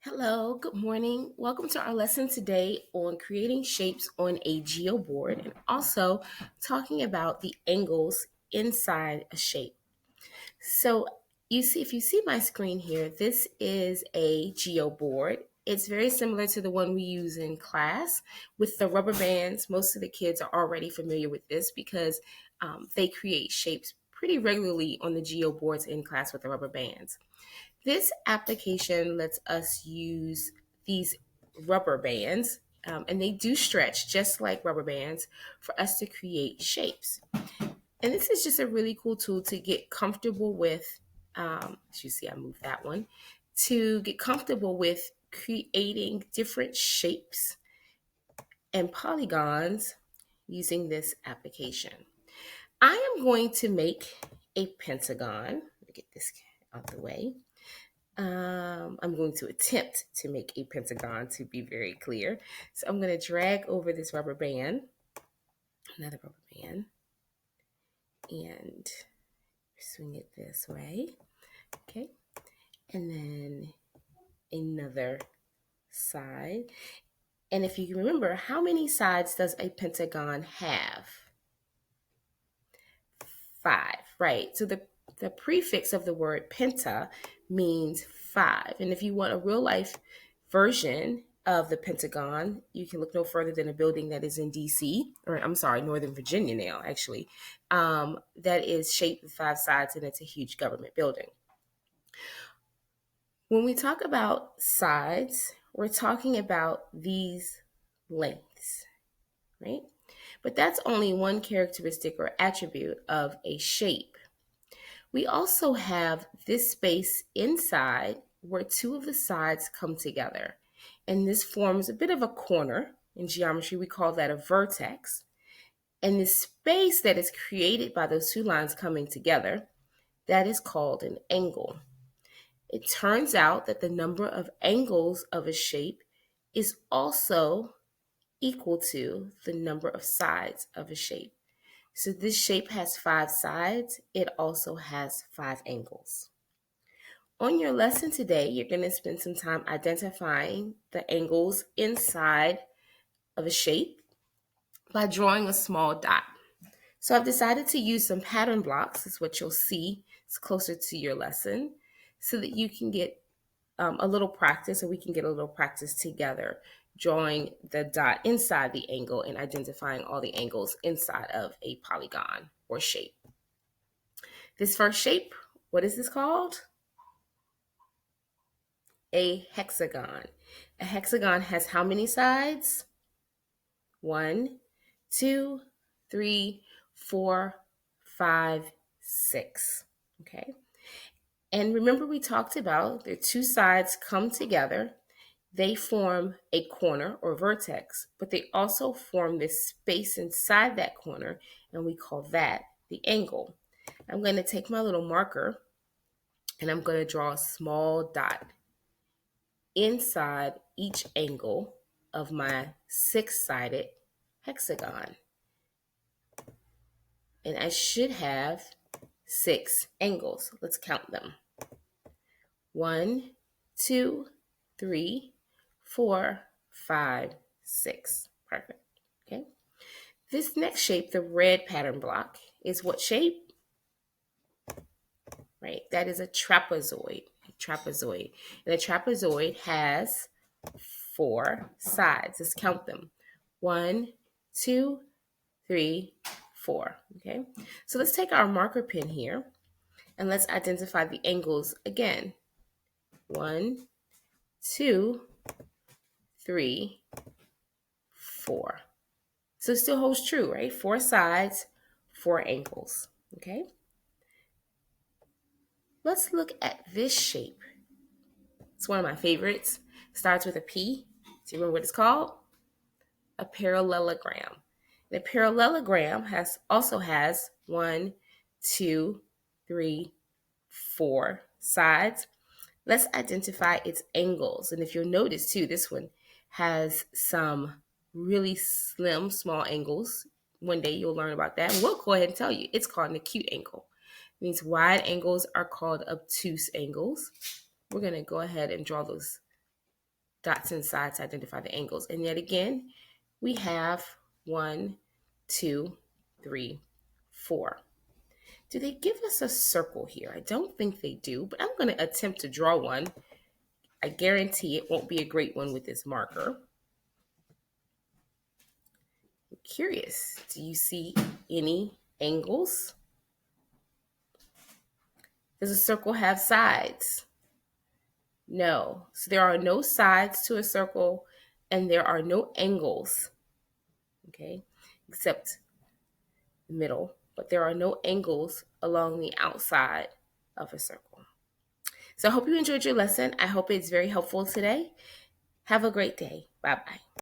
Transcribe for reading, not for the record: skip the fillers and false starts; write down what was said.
Hello, good morning. Welcome to our lesson today on creating shapes on a geoboard and also talking about the angles inside a shape. So, if you see my screen here, this is a geoboard. It's very similar to the one we use in class with the rubber bands. Most of the kids are already familiar with this because they create shapes pretty regularly on the geoboards in class with the rubber bands. This application lets us use these rubber bands, and they do stretch just like rubber bands for us to create shapes. And this is just a really cool tool to get comfortable with. As you see, I moved that one to get comfortable with creating different shapes and polygons using this application. I am going to make a pentagon. Let me get this out the way. I'm going to attempt to make a pentagon to be very clear. So I'm going to drag over this rubber band, another rubber band, and swing it this way. Okay. And then another side. And if you can remember, how many sides does a pentagon have? 5, right? So the prefix of the word penta means 5. And if you want a real life version of the Pentagon, you can look no further than a building that is in DC, or I'm sorry, Northern Virginia now, actually, that is shaped with 5 sides, and it's a huge government building. When we talk about sides, we're talking about these lengths, right? But that's only one characteristic or attribute of a shape. We also have this space inside where 2 of the sides come together. And this forms a bit of a corner. In geometry, we call that a vertex. And the space that is created by those 2 lines coming together, that is called an angle. It turns out that the number of angles of a shape is also equal to the number of sides of a shape. So this shape has 5 sides. It also has 5 angles. On your lesson today, you're going to spend some time identifying the angles inside of a shape by drawing a small dot. So I've decided to use some pattern blocks, is what you'll see. It's closer to your lesson, so that you can get a little practice, or we can get a little practice together drawing the dot inside the angle and identifying all the angles inside of a polygon or shape. This first shape, what is this called? A hexagon. A hexagon has how many sides? 1, 2, 3, 4, 5, 6. Okay. And remember, we talked about the 2 sides come together. They form a corner or vertex, but they also form this space inside that corner, and we call that the angle. I'm going to take my little marker and I'm going to draw a small dot inside each angle of my 6-sided hexagon. And I should have 6 angles. Let's count them. 1, 2, 3, 4, 5, 6. Perfect. Okay. This next shape, the red pattern block, is what shape? Right. That is a trapezoid. Trapezoid. And a trapezoid has 4 sides. Let's count them. 1, 2, 3, 4. Okay. So let's take our marker pen here and let's identify the angles again. 1, 2, 3, 4. So it still holds true, right? 4 sides, 4 angles. Okay. Let's look at this shape. It's one of my favorites. It starts with a P. Do you remember what it's called? A parallelogram. The parallelogram also has 1, 2, 3, 4 sides. Let's identify its angles. And if you'll notice too, this one has some really slim, small angles. One day you'll learn about that. And we'll go ahead and tell you. It's called an acute angle. It means wide angles are called obtuse angles. We're going to go ahead and draw those dots inside to identify the angles. And yet again, we have 1, 2, 3, 4. Do they give us a circle here? I don't think they do, but I'm going to attempt to draw one. I guarantee it won't be a great one with this marker. I'm curious, do you see any angles? Does a circle have sides? No. So there are no sides to a circle and there are no angles, okay, except the middle, but there are no angles along the outside of a circle. So I hope you enjoyed your lesson. I hope it's very helpful today. Have a great day. Bye-bye.